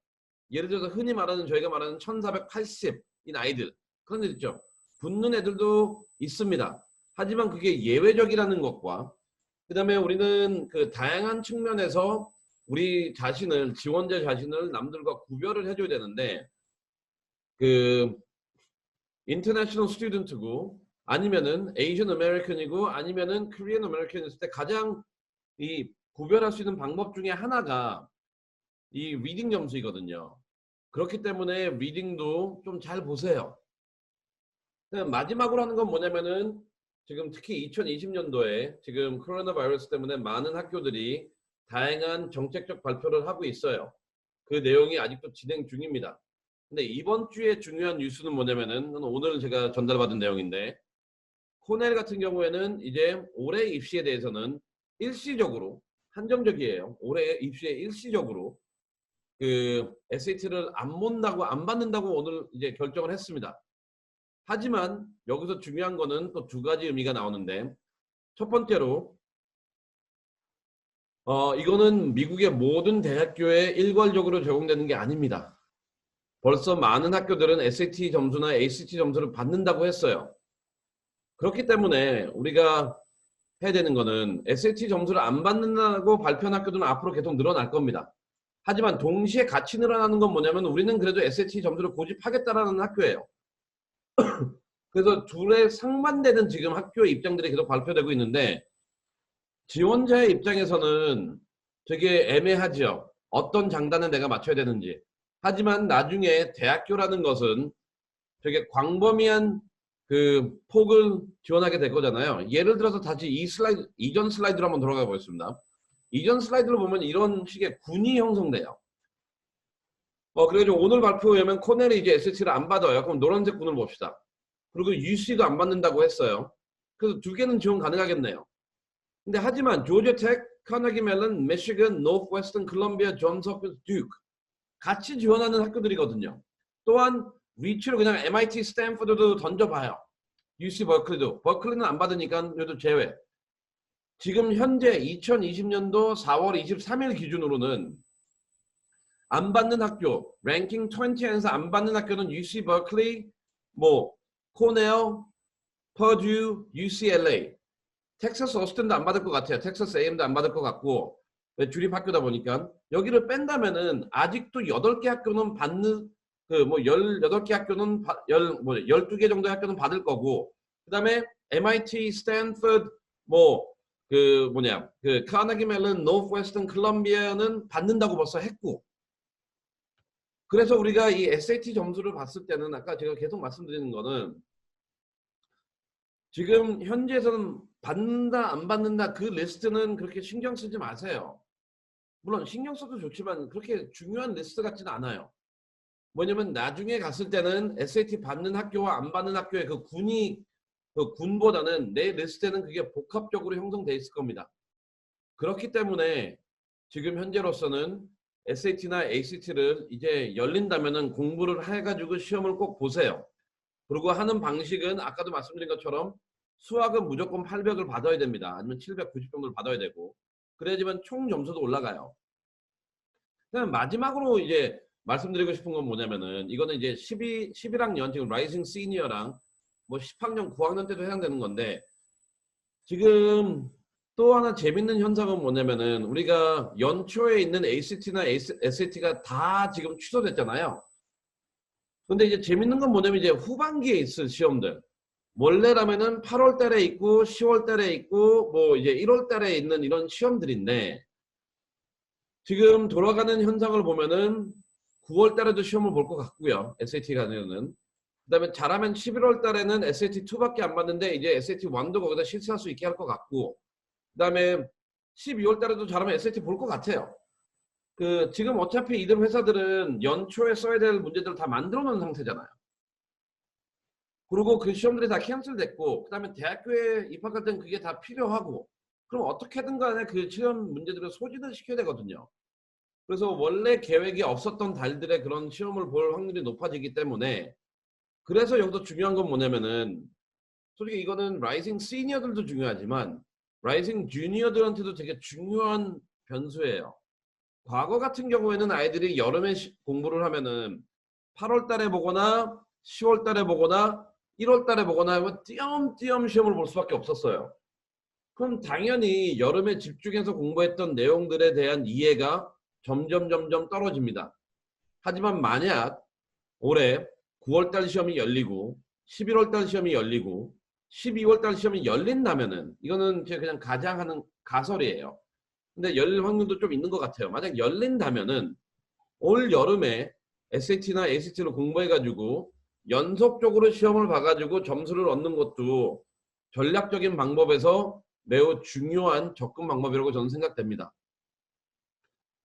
예를 들어서 흔히 말하는 저희가 말하는 1480인 아이들 그런 애들 있죠. 붙는 애들도 있습니다. 하지만 그게 예외적이라는 것과 그 다음에 우리는 다양한 측면에서 우리 자신을 지원자 자신을 남들과 구별을 해줘야 되는데 인터내셔널 스튜던트고 아니면은 에이전 아메리칸이고 아니면은 코리안 아메리칸이었을 때 가장 이 구별할 수 있는 방법 중에 하나가 이 리딩 점수이거든요. 그렇기 때문에 리딩도 좀 잘 보세요. 마지막으로 하는 건 뭐냐면은 지금 특히 2020년도에 지금 코로나 바이러스 때문에 많은 학교들이 다양한 정책적 발표를 하고 있어요. 그 내용이 아직도 진행 중입니다. 근데 이번 주에 중요한 뉴스는 뭐냐면은 오늘 제가 전달받은 내용인데 코넬 같은 경우에는 이제 올해 입시에 대해서는 일시적으로 한정적이에요. 올해 입시에 일시적으로 SAT를 안 받는다고 오늘 이제 결정을 했습니다. 하지만 여기서 중요한 거는 또 2가지 의미가 나오는데 첫 번째로 이거는 미국의 모든 대학교에 일괄적으로 적용되는 게 아닙니다. 벌써 많은 학교들은 SAT 점수나 ACT 점수를 받는다고 했어요. 그렇기 때문에 우리가 해야 되는 거는 SAT 점수를 안 받는다고 발표한 학교들은 앞으로 계속 늘어날 겁니다. 하지만 동시에 같이 늘어나는 건 뭐냐면 우리는 그래도 SAT 점수를 고집하겠다라는 학교예요. 그래서 둘의 상반되는 지금 학교의 입장들이 계속 발표되고 있는데 지원자의 입장에서는 되게 애매하죠. 어떤 장단을 내가 맞춰야 되는지. 하지만 나중에 대학교라는 것은 되게 광범위한 그 폭을 지원하게 될 거잖아요. 예를 들어서 다시 이전 슬라이드로 한번 돌아가 보겠습니다. 이전 슬라이드를 보면 이런 식의 군이 형성돼요. 그래가지고 오늘 발표에 의하면 코넬이 이제 SAT를 안 받아요. 그럼 노란색 군을 봅시다. 그리고 UC도 안 받는다고 했어요. 그래서 두 개는 지원 가능하겠네요. 근데 하지만 조지아텍, 카네기 멜론, 미시건, 노스웨스턴, 콜롬비아, 존스 홉킨스, 듀크 같이 지원하는 학교들이거든요. 또한 리치로 그냥 MIT, 스탠포드도 던져봐요. UC 버클리도. 버클리는 안 받으니까 얘도 제외. 지금 현재 2020년도 4월 23일 기준으로는 안 받는 학교, 랭킹 20에서 안 받는 학교는 UC 버클리, 코넬, 퍼듀, UCLA. 텍사스 어스틴도 안 받을 것 같아요. 텍사스 A&M도 안 받을 것 같고 주립 학교다 보니까 여기를 뺀다면은 아직도 8개 학교는 받는 18개 학교는 12개 정도의 학교는 받을 거고 그다음에 MIT, 스탠포드 카네기 멜론, 노스웨스턴, 콜롬비아는 받는다고 벌써 했고 그래서 우리가 이 SAT 점수를 봤을 때는 아까 제가 계속 말씀드리는 거는 지금 현재에서는 받는다 안 받는다 그 리스트는 그렇게 신경 쓰지 마세요. 물론 신경 써도 좋지만 그렇게 중요한 리스트 같지는 않아요. 뭐냐면 나중에 갔을 때는 SAT 받는 학교와 안 받는 학교의 그 군보다는 내 리스트에는 그게 복합적으로 형성돼 있을 겁니다. 그렇기 때문에 지금 현재로서는 SAT나 ACT를 이제 열린다면은 공부를 해가지고 시험을 꼭 보세요. 그리고 하는 방식은 아까도 말씀드린 것처럼 수학은 무조건 800을 받아야 됩니다. 아니면 790 정도를 받아야 되고 그래야지만 총 점수도 올라가요. 그다음 마지막으로 이제 말씀드리고 싶은 건 뭐냐면은 이거는 이제 11학년 지금 라이징 시니어랑 10학년 9학년 때도 해당되는 건데 지금 또 하나 재밌는 현상은 뭐냐면은 우리가 연초에 있는 ACT나 SAT가 다 지금 취소됐잖아요. 근데 이제 재밌는 건 뭐냐면 이제 후반기에 있을 시험들 원래라면은 8월 달에 있고 10월 달에 있고 이제 1월 달에 있는 이런 시험들인데 지금 돌아가는 현상을 보면은 9월 달에도 시험을 볼 것 같고요. SAT 가면은 그다음에 잘하면 11월 달에는 SAT2밖에 안 받는데 이제 SAT1도 거기다 실시할 수 있게 할 것 같고 그다음에 12월 달에도 잘하면 SAT 볼 것 같아요. 지금 어차피 이들 회사들은 연초에 써야 될 문제들을 다 만들어 놓은 상태잖아요. 그리고 그 시험들이 다 캔슬됐고 그다음에 대학교에 입학할 땐 그게 다 필요하고 그럼 어떻게든 간에 그 시험 문제들을 소진을 시켜야 되거든요. 그래서 원래 계획이 없었던 달들의 그런 시험을 볼 확률이 높아지기 때문에 그래서 여기서 중요한 건 뭐냐면은 솔직히 이거는 라이징 시니어들도 중요하지만 라이징 주니어들한테도 되게 중요한 변수예요. 과거 같은 경우에는 아이들이 여름에 공부를 하면은 8월 달에 보거나 10월 달에 보거나 1월 달에 보거나 하면 띄엄띄엄 시험을 볼 수밖에 없었어요. 그럼 당연히 여름에 집중해서 공부했던 내용들에 대한 이해가 점점 떨어집니다. 하지만 만약 올해 9월달 시험이 열리고 11월달 시험이 열리고 12월달 시험이 열린다면은 이거는 제가 그냥 가장하는 가설이에요. 근데 열릴 확률도 좀 있는 것 같아요. 만약 열린다면은 올 여름에 SAT나 ACT를 공부해가지고 연속적으로 시험을 봐가지고 점수를 얻는 것도 전략적인 방법에서 매우 중요한 접근 방법이라고 저는 생각됩니다.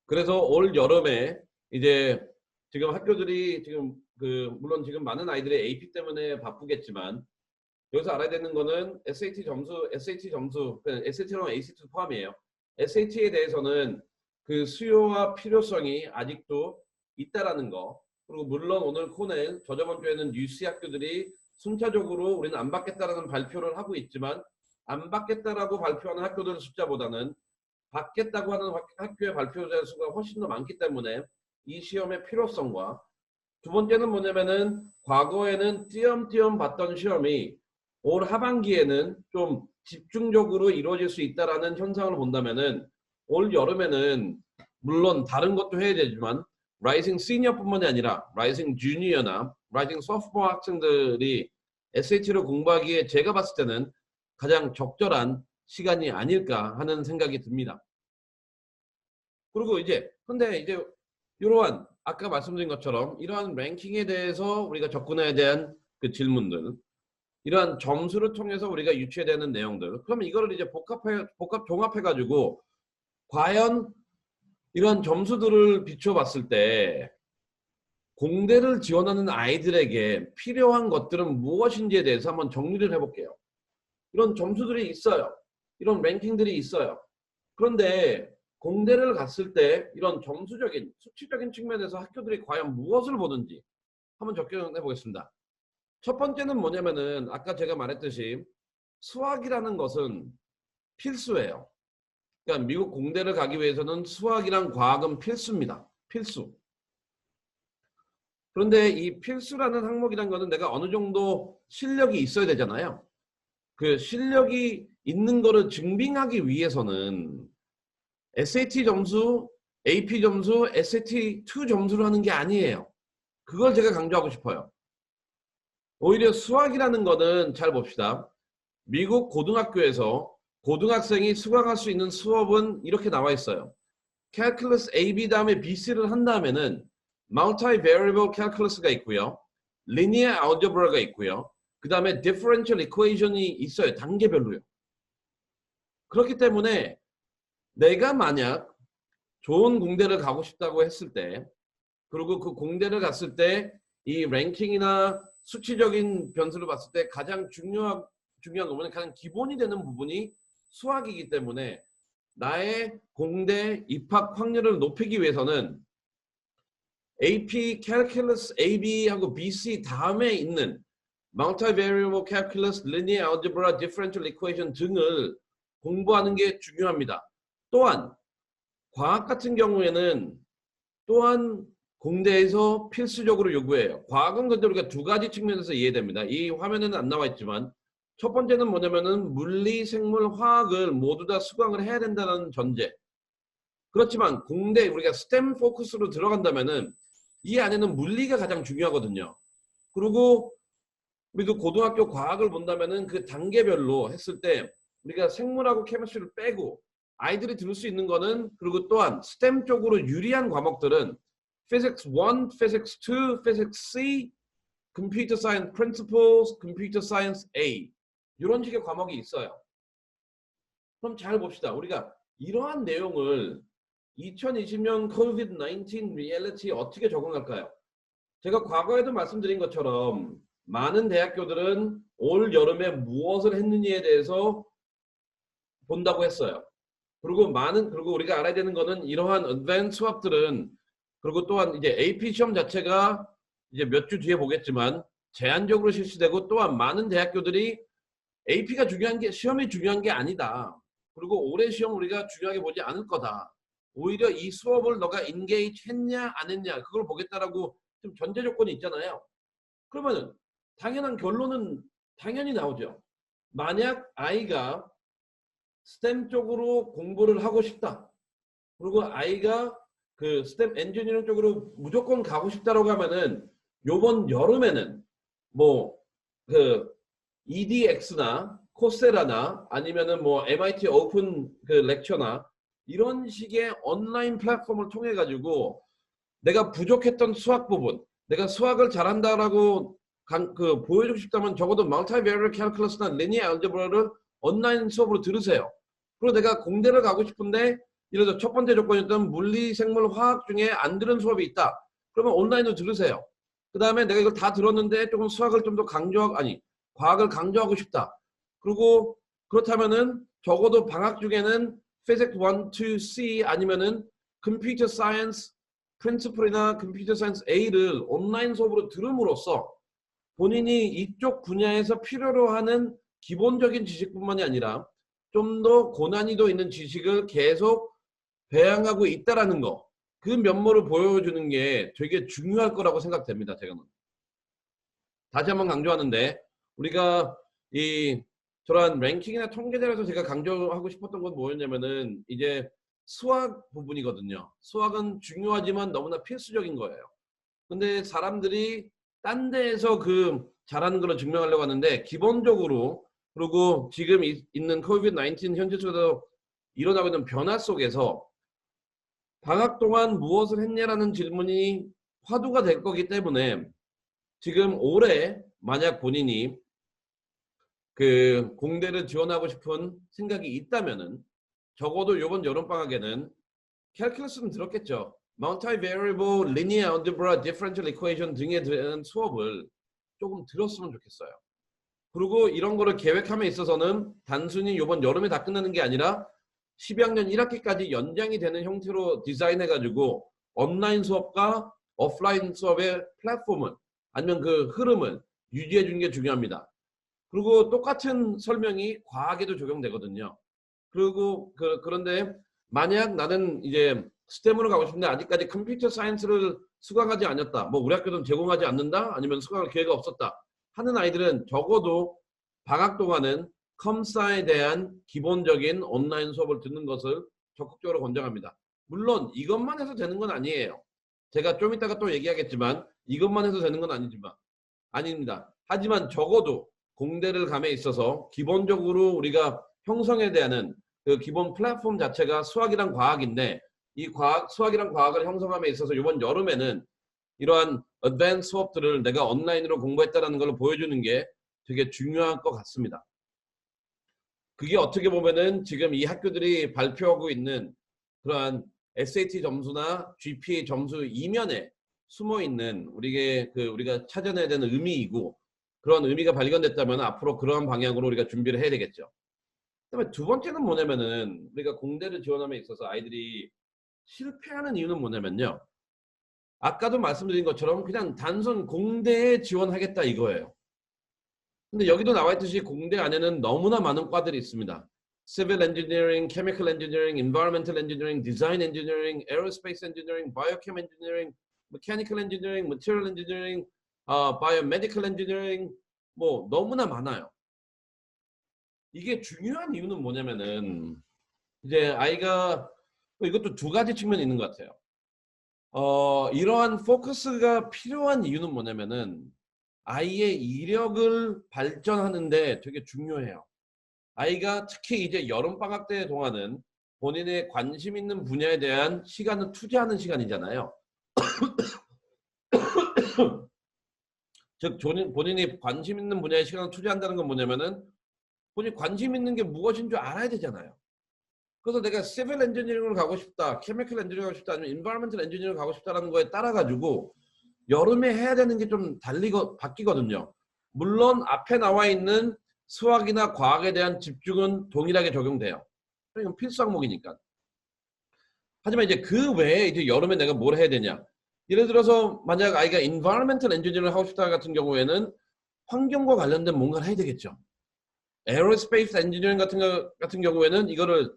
그래서 올 여름에 이제 지금 학교들이 지금 물론 지금 많은 아이들이 AP 때문에 바쁘겠지만 여기서 알아야 되는 거는 SAT 점수, SAT랑 ACT 포함이에요. SAT에 대해서는 그 수요와 필요성이 아직도 있다라는 거. 그리고 물론 오늘 코넬 저저번 주에는 UC 학교들이 순차적으로 우리는 안 받겠다라는 발표를 하고 있지만 안 받겠다라고 발표하는 학교들 숫자보다는 받겠다고 하는 학교의 발표자 수가 훨씬 더 많기 때문에 이 시험의 필요성과 두 번째는 뭐냐면은 과거에는 띄엄띄엄 봤던 시험이 올 하반기에는 좀 집중적으로 이루어질 수 있다라는 현상을 본다면은 올 여름에는 물론 다른 것도 해야 되지만 라이징 시니어뿐만이 아니라 라이징 주니어나 라이징 소프트웨어 학생들이 SAT를 공부하기에 제가 봤을 때는 가장 적절한 시간이 아닐까 하는 생각이 듭니다. 그리고 이제 근데 이제 이러한 아까 말씀드린 것처럼 이러한 랭킹에 대해서 우리가 접근해야 대한 그 질문들, 이러한 점수를 통해서 우리가 유추해야 되는 내용들, 그러면 이거를 이제 복합 종합해 가지고 과연 이런 점수들을 비춰봤을 때 공대를 지원하는 아이들에게 필요한 것들은 무엇인지에 대해서 한번 정리를 해볼게요. 이런 점수들이 있어요. 이런 랭킹들이 있어요. 그런데 공대를 갔을 때 이런 점수적인 수치적인 측면에서 학교들이 과연 무엇을 보는지 한번 접근해 보겠습니다. 첫 번째는 뭐냐면은 아까 제가 말했듯이 수학이라는 것은 필수예요. 그러니까 미국 공대를 가기 위해서는 수학이랑 과학은 필수입니다. 필수. 그런데 이 필수라는 항목이란 거는 내가 어느 정도 실력이 있어야 되잖아요. 그 실력이 있는 거를 증빙하기 위해서는 SAT 점수, AP 점수, SAT2 점수를 하는 게 아니에요. 그걸 제가 강조하고 싶어요. 오히려 수학이라는 거는 잘 봅시다. 미국 고등학교에서 고등학생이 수강할 수 있는 수업은 이렇게 나와 있어요. Calculus AB 다음에 BC를 한 다음에는 Multivariable Calculus가 있고요. Linear Algebra가 있고요. 그 다음에 Differential Equation이 있어요. 단계별로요. 그렇기 때문에 내가 만약 좋은 공대를 가고 싶다고 했을 때, 그리고 그 공대를 갔을 때 이 랭킹이나 수치적인 변수를 봤을 때 가장 중요한 부분은 가장 기본이 되는 부분이 수학이기 때문에 나의 공대 입학 확률을 높이기 위해서는 AP, Calculus, AB하고 BC 다음에 있는 Multivariable Calculus, Linear Algebra, Differential Equation 등을 공부하는 게 중요합니다. 또한 과학 같은 경우에는 또한 공대에서 필수적으로 요구해요. 과학은 근데 우리가 두 가지 측면에서 이해됩니다. 이 화면에는 안 나와 있지만 첫 번째는 뭐냐면은 물리, 생물, 화학을 모두 다 수강을 해야 된다는 전제. 그렇지만 공대 우리가 스템 포커스로 들어간다면은 이 안에는 물리가 가장 중요하거든요. 그리고 우리도 고등학교 과학을 본다면은 그 단계별로 했을 때 우리가 생물하고 케미스트리를 빼고 아이들이 들을 수 있는 거는, 그리고 또한 스템 쪽으로 유리한 과목들은 Physics 1, Physics 2, Physics C, Computer Science Principles, Computer Science A 이런 식의 과목이 있어요. 그럼 잘 봅시다. 우리가 이러한 내용을 2020년 COVID-19 리얼리티에 어떻게 적응할까요? 제가 과거에도 말씀드린 것처럼 많은 대학교들은 올 여름에 무엇을 했느냐에 대해서 본다고 했어요. 그리고 우리가 알아야 되는 거는 이러한 어드밴스 수업들은, 그리고 또한 이제 AP 시험 자체가 이제 몇 주 뒤에 보겠지만 제한적으로 실시되고, 또한 많은 대학교들이 AP가 중요한 게, 시험이 중요한 게 아니다. 그리고 올해 시험 우리가 중요하게 보지 않을 거다. 오히려 이 수업을 너가 인게이지 했냐 안 했냐 그걸 보겠다라고 좀 전제 조건이 있잖아요. 그러면 당연한 결론은 당연히 나오죠. 만약 아이가 스템 쪽으로 공부를 하고 싶다. 그리고 아이가 그 스템 엔지니어링 쪽으로 무조건 가고 싶다라고 하면은 요번 여름에는 뭐 그 EDX나 코세라나 아니면은 뭐 MIT 오픈 그 렉처나 이런 식의 온라인 플랫폼을 통해 가지고 내가 부족했던 수학 부분, 내가 수학을 잘한다라고 보여주고 싶다면 적어도 Multivariate Calculus나 Linear Algebra를 온라인 수업으로 들으세요. 그리고 내가 공대를 가고 싶은데 예를 들어 첫 번째 조건이었던 물리, 생물, 화학 중에 안 들은 수업이 있다. 그러면 온라인으로 들으세요. 그 다음에 내가 이걸 다 들었는데 조금 수학을 좀 더 과학을 강조하고 싶다. 그리고 그렇다면은 적어도 방학 중에는 Physics 1, 2, C 아니면은 Computer Science Principle이나 Computer Science A를 온라인 수업으로 들음으로써 본인이 이쪽 분야에서 필요로 하는 기본적인 지식뿐만이 아니라 좀 더 고난이도 있는 지식을 계속 배양하고 있다라는 거, 그 면모를 보여주는 게 되게 중요할 거라고 생각됩니다. 제가는 다시 한번 강조하는데, 우리가 저런 랭킹이나 통계들에서 제가 강조하고 싶었던 건 뭐였냐면은 이제 수학 부분이거든요. 수학은 중요하지만 너무나 필수적인 거예요. 근데 사람들이 딴 데에서 잘하는 걸 증명하려고 하는데 기본적으로 그리고 지금 있는 코비드-19 현재 속에서 일어나고 있는 변화 속에서 방학 동안 무엇을 했냐라는 질문이 화두가 될 거기 때문에 지금 올해 만약 본인이 공대를 지원하고 싶은 생각이 있다면은 적어도 이번 여름방학에는 캘큘러스는 들었겠죠. Multivariable, Linear Algebra, Differential Equation 등에 대한 수업을 조금 들었으면 좋겠어요. 그리고 이런 거를 계획함에 있어서는 단순히 이번 여름에 다 끝나는 게 아니라 12학년 1학기까지 연장이 되는 형태로 디자인해가지고 온라인 수업과 오프라인 수업의 플랫폼을 아니면 그 흐름을 유지해 주는 게 중요합니다. 그리고 똑같은 설명이 과학에도 적용되거든요. 그리고 그런데 만약 나는 이제 스템으로 가고 싶은데 아직까지 컴퓨터 사이언스를 수강하지 않았다. 뭐 우리 학교는 제공하지 않는다. 아니면 수강할 기회가 없었다. 하는 아이들은 적어도 방학 동안은 컴사에 대한 기본적인 온라인 수업을 듣는 것을 적극적으로 권장합니다. 물론 이것만 해서 되는 건 아니에요. 제가 좀 이따가 또 얘기하겠지만 이것만 해서 되는 건 아닙니다. 하지만 적어도 공대를 감에 있어서 기본적으로 우리가 형성해야 되는 그 기본 플랫폼 자체가 수학이랑 과학인데 이 수학이랑 과학을 형성함에 있어서 이번 여름에는 이러한 어드밴스 수업들을 내가 온라인으로 공부했다는 걸 보여주는 게 되게 중요할 것 같습니다. 그게 어떻게 보면은 지금 이 학교들이 발표하고 있는 그러한 SAT 점수나 GPA 점수 이면에 숨어 있는 우리가 찾아내야 되는 의미이고 그런 의미가 발견됐다면 앞으로 그러한 방향으로 우리가 준비를 해야 되겠죠. 그다음에 두 번째는 뭐냐면은 우리가 공대를 지원함에 있어서 아이들이 실패하는 이유는 뭐냐면요. 아까도 말씀드린 것처럼 그냥 단순 공대에 지원하겠다 이거예요. 근데 여기도 나와 있듯이 공대 안에는 너무나 많은 과들이 있습니다. Civil Engineering, Chemical Engineering, Environmental Engineering, Design Engineering, Aerospace Engineering, Biochem Engineering, Mechanical Engineering, Material Engineering, Biomedical Engineering 뭐 너무나 많아요. 이게 중요한 이유는 뭐냐면은 이제 아이가 이것도 두 가지 측면이 있는 것 같아요. 이러한 포커스가 필요한 이유는 뭐냐면은 아이의 이력을 발전하는데 되게 중요해요. 아이가 특히 이제 여름방학 때 동안은 본인의 관심 있는 분야에 대한 시간을 투자하는 시간이잖아요. 즉 본인이 관심 있는 분야에 시간을 투자한다는 건 뭐냐면은 본인이 관심 있는 게 무엇인 줄 알아야 되잖아요. 그래서 내가 시빌 엔지니어링을 가고 싶다, 케미컬 엔지니어링 가고 싶다, 아니면 인바이러먼털 엔지니어링 가고 싶다라는 거에 따라 가지고 여름에 해야 되는 게 좀 바뀌거든요. 물론 앞에 나와 있는 수학이나 과학에 대한 집중은 동일하게 적용돼요. 이건 필수 항목이니까. 하지만 이제 그 외에 이제 여름에 내가 뭘 해야 되냐? 예를 들어서 만약 아이가 인바이러먼털 엔지니어링을 하고 싶다 같은 경우에는 환경과 관련된 뭔가를 해야 되겠죠. 에어로스페이스 엔지니어링 같은 경우에는 이거를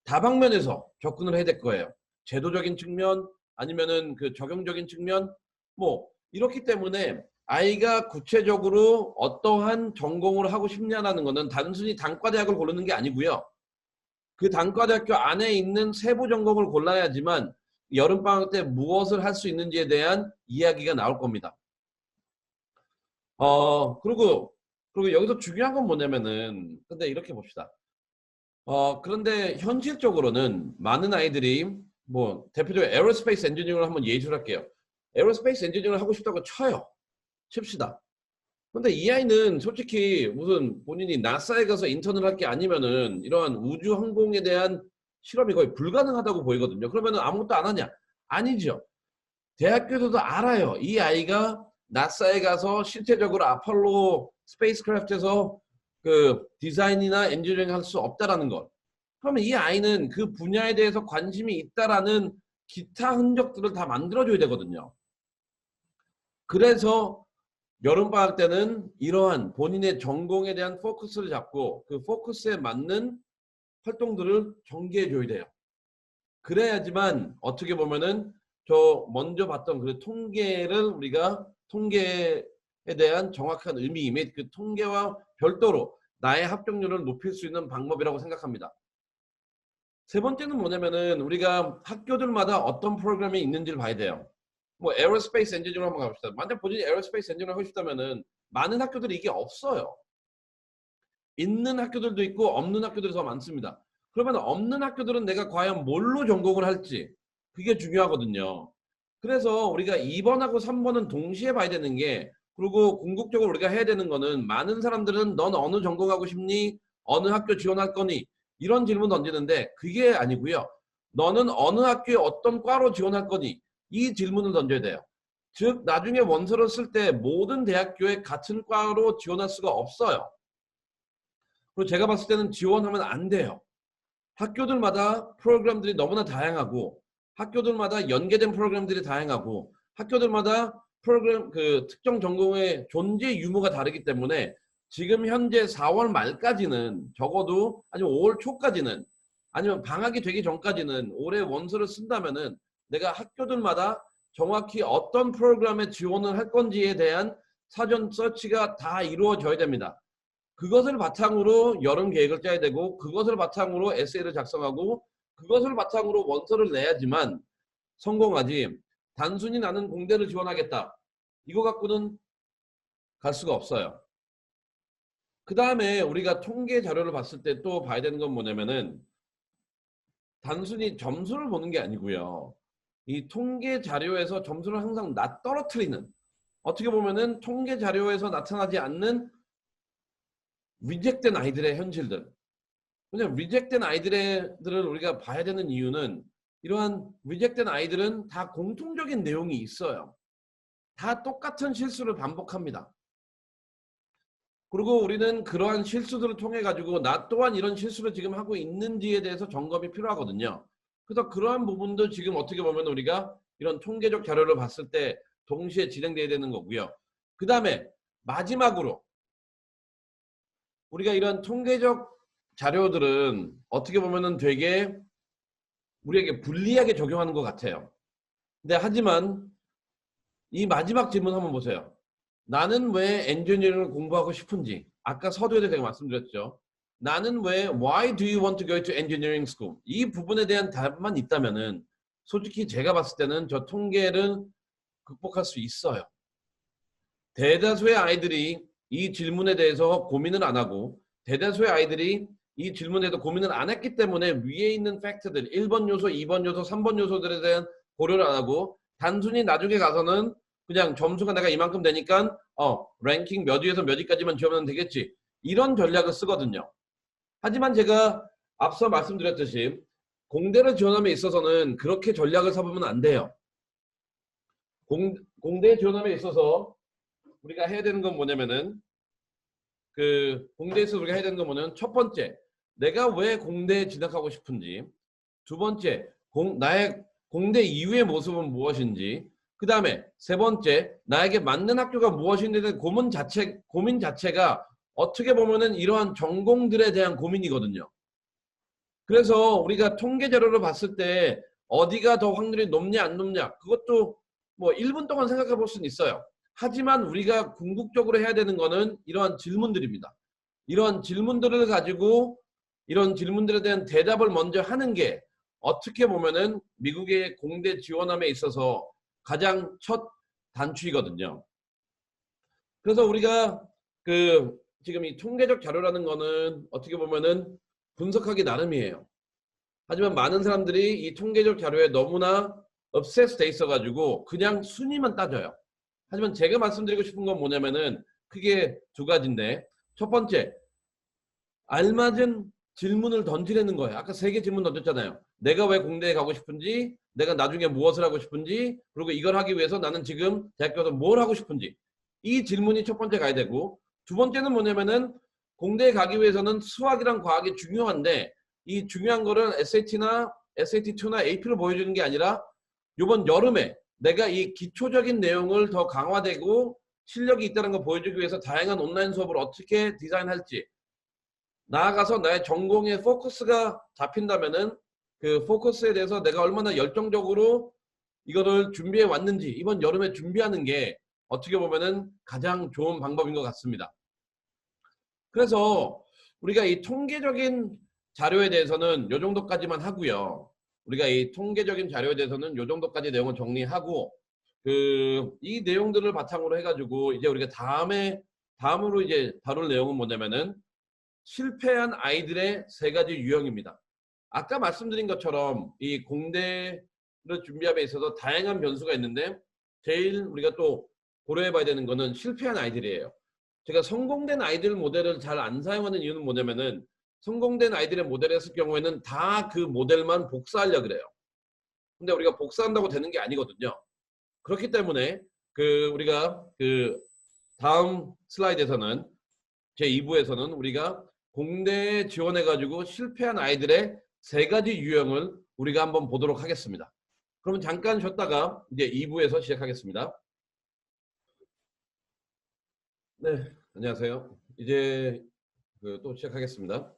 다방면에서 접근을 해야 될 거예요. 제도적인 측면 아니면은 그 적용적인 측면 뭐 이렇기 때문에 아이가 구체적으로 어떠한 전공을 하고 싶냐라는 거는 단순히 단과대학을 고르는 게 아니고요. 그 단과대학교 안에 있는 세부 전공을 골라야지만 여름방학 때 무엇을 할 수 있는지에 대한 이야기가 나올 겁니다. 그리고 여기서 중요한 건 뭐냐면은 근데 이렇게 봅시다. 그런데 현실적으로는 많은 아이들이 뭐 대표적으로 에어로스페이스 엔지니어링을 한번 예시로 할게요. 에어로스페이스 엔지니어링을 하고 싶다고 칩시다. 근데 이 아이는 솔직히 무슨 본인이 나사에 가서 인턴을 할 게 아니면은 이러한 우주 항공에 대한 실험이 거의 불가능하다고 보이거든요. 그러면은 아무것도 안 하냐? 아니죠. 대학교에서도 알아요. 이 아이가 나사에 가서 실제적으로 아폴로 스페이스크래프트에서 그 디자인이나 엔지니어링 할 수 없다라는 것. 그러면 이 아이는 그 분야에 대해서 관심이 있다라는 기타 흔적들을 다 만들어줘야 되거든요. 그래서 여름방학 때는 이러한 본인의 전공에 대한 포커스를 잡고 그 포커스에 맞는 활동들을 전개해줘야 돼요. 그래야지만 어떻게 보면은 저 먼저 봤던 그 통계를 우리가 통계에 대한 정확한 의미 및 그 통계와 별도로 나의 합격률을 높일 수 있는 방법이라고 생각합니다. 세 번째는 뭐냐면은 우리가 학교들마다 어떤 프로그램이 있는지를 봐야 돼요. 뭐 에어로스페이스 엔지니어로 한번 가봅시다. 만약 본인이 에어로스페이스 엔지니어를 하고 싶다면은 많은 학교들이 이게 없어요. 있는 학교들도 있고 없는 학교들이 더 많습니다. 그러면 없는 학교들은 내가 과연 뭘로 전공을 할지 그게 중요하거든요. 그래서 우리가 2번하고 3번은 동시에 봐야 되는 게, 그리고 궁극적으로 우리가 해야 되는 거는, 많은 사람들은 넌 어느 전공하고 싶니? 어느 학교 지원할 거니? 이런 질문 던지는데 그게 아니고요. 너는 어느 학교에 어떤 과로 지원할 거니? 이 질문을 던져야 돼요. 즉 나중에 원서를 쓸 때 모든 대학교에 같은 과로 지원할 수가 없어요. 그리고 제가 봤을 때는 지원하면 안 돼요. 학교들마다 프로그램들이 너무나 다양하고, 학교들마다 연계된 프로그램들이 다양하고, 학교들마다 프로그램 그 특정 전공의 존재 유무가 다르기 때문에 지금 현재 4월 말까지는, 적어도 아니면 5월 초까지는, 아니면 방학이 되기 전까지는 올해 원서를 쓴다면은 내가 학교들마다 정확히 어떤 프로그램에 지원을 할 건지에 대한 사전 서치가 다 이루어져야 됩니다. 그것을 바탕으로 여름 계획을 짜야 되고, 그것을 바탕으로 에세이를 작성하고, 그것을 바탕으로 원서를 내야지만 성공하지, 단순히 나는 공대를 지원하겠다 이거 갖고는 갈 수가 없어요. 그 다음에 우리가 통계 자료를 봤을 때 또 봐야 되는 건 뭐냐면은, 단순히 점수를 보는 게 아니고요. 이 통계 자료에서 점수를 항상 떨어뜨리는, 어떻게 보면은 통계 자료에서 나타나지 않는 리젝된 아이들의 현실들. 그냥 리젝된 아이들을 우리가 봐야 되는 이유는, 이러한 리젝된 아이들은 다 공통적인 내용이 있어요. 다 똑같은 실수를 반복합니다. 그리고 우리는 그러한 실수들을 통해 가지고 나 또한 이런 실수를 지금 하고 있는지에 대해서 점검이 필요하거든요. 그래서 그러한 부분도 지금 어떻게 보면 우리가 이런 통계적 자료를 봤을 때 동시에 진행돼야 되는 거고요. 그 다음에 마지막으로 우리가 이런 통계적 자료들은 어떻게 보면은 되게 우리에게 불리하게 적용하는 것 같아요. 근데 하지만 이 마지막 질문 한번 보세요. 나는 왜 엔지니어링을 공부하고 싶은지. 아까 서두에도 제가 말씀드렸죠. 나는 왜 Why do you want to go to engineering school? 이 부분에 대한 답만 있다면은 솔직히 제가 봤을 때는 저 통계를 극복할 수 있어요. 대다수의 아이들이 이 질문에 대해서 고민을 안 하고, 대다수의 아이들이 이 질문에 대해서 고민을 안 했기 때문에 위에 있는 팩트들, 1번 요소, 2번 요소, 3번 요소들에 대한 고려를 안 하고 단순히 나중에 가서는 그냥 점수가 내가 이만큼 되니까 랭킹 몇 위에서 몇 위까지만 지원하면 되겠지, 이런 전략을 쓰거든요. 하지만 제가 앞서 말씀드렸듯이 공대를 지원함에 있어서는 그렇게 전략을 써보면 안 돼요. 공대 지원함에 있어서 우리가 해야 되는 건 뭐냐면은, 그 공대에서 우리가 해야 되는 건 뭐냐면, 첫 번째, 내가 왜 공대에 진학하고 싶은지. 두 번째, 나의 공대 이후의 모습은 무엇인지. 그 다음에 세 번째, 나에게 맞는 학교가 무엇인지에 대한 고민 자체가 어떻게 보면은 이러한 전공들에 대한 고민이거든요. 그래서 우리가 통계 자료를 봤을 때 어디가 더 확률이 높냐 안 높냐, 그것도 뭐 1분 동안 생각해 볼 수는 있어요. 하지만 우리가 궁극적으로 해야 되는 거는 이러한 질문들입니다. 이러한 질문들을 가지고 이런 질문들에 대한 대답을 먼저 하는 게 어떻게 보면은 미국의 공대 지원함에 있어서 가장 첫 단추이거든요. 그래서 우리가 지금 이 통계적 자료라는 거는 어떻게 보면은 분석하기 나름이에요. 하지만 많은 사람들이 이 통계적 자료에 너무나 obsessed 돼 있어가지고 그냥 순위만 따져요. 하지만 제가 말씀드리고 싶은 건 뭐냐면은 크게 두 가지인데, 첫 번째, 알맞은 질문을 던지려는 거예요. 아까 3개 질문 던졌잖아요. 내가 왜 공대에 가고 싶은지, 내가 나중에 무엇을 하고 싶은지, 그리고 이걸 하기 위해서 나는 지금 대학교에서 뭘 하고 싶은지. 이 질문이 첫 번째 가야 되고, 두 번째는 뭐냐면은 공대에 가기 위해서는 수학이랑 과학이 중요한데, 이 중요한 거를 SAT나 SAT2나 AP로 보여주는 게 아니라 이번 여름에 내가 이 기초적인 내용을 더 강화되고 실력이 있다는 걸 보여주기 위해서 다양한 온라인 수업을 어떻게 디자인할지, 나아가서 나의 전공의 포커스가 잡힌다면은 그 포커스에 대해서 내가 얼마나 열정적으로 이거를 준비해 왔는지 이번 여름에 준비하는 게 어떻게 보면은 가장 좋은 방법인 것 같습니다. 그래서 우리가 이 통계적인 자료에 대해서는 요 정도까지만 하고요. 우리가 이 통계적인 자료에 대해서는 요 정도까지 내용을 정리하고 이 내용들을 바탕으로 해가지고 이제 우리가 다음으로 이제 다룰 내용은 뭐냐면은 실패한 아이들의 3가지 유형입니다. 아까 말씀드린 것처럼 이 공대를 준비함에 있어서 다양한 변수가 있는데 제일 우리가 또 고려해 봐야 되는 거는 실패한 아이들이에요. 제가 성공된 아이들 모델을 잘 안 사용하는 이유는 뭐냐면은 성공된 아이들의 모델을 했을 경우에는 다 그 모델만 복사하려고 그래요. 근데 우리가 복사한다고 되는 게 아니거든요. 그렇기 때문에 우리가 다음 슬라이드에서는 제2부에서는 우리가 공대에 지원해가지고 실패한 아이들의 3가지 유형을 우리가 한번 보도록 하겠습니다. 그러면 잠깐 쉬었다가 이제 2부에서 시작하겠습니다. 네, 안녕하세요. 이제 또 시작하겠습니다.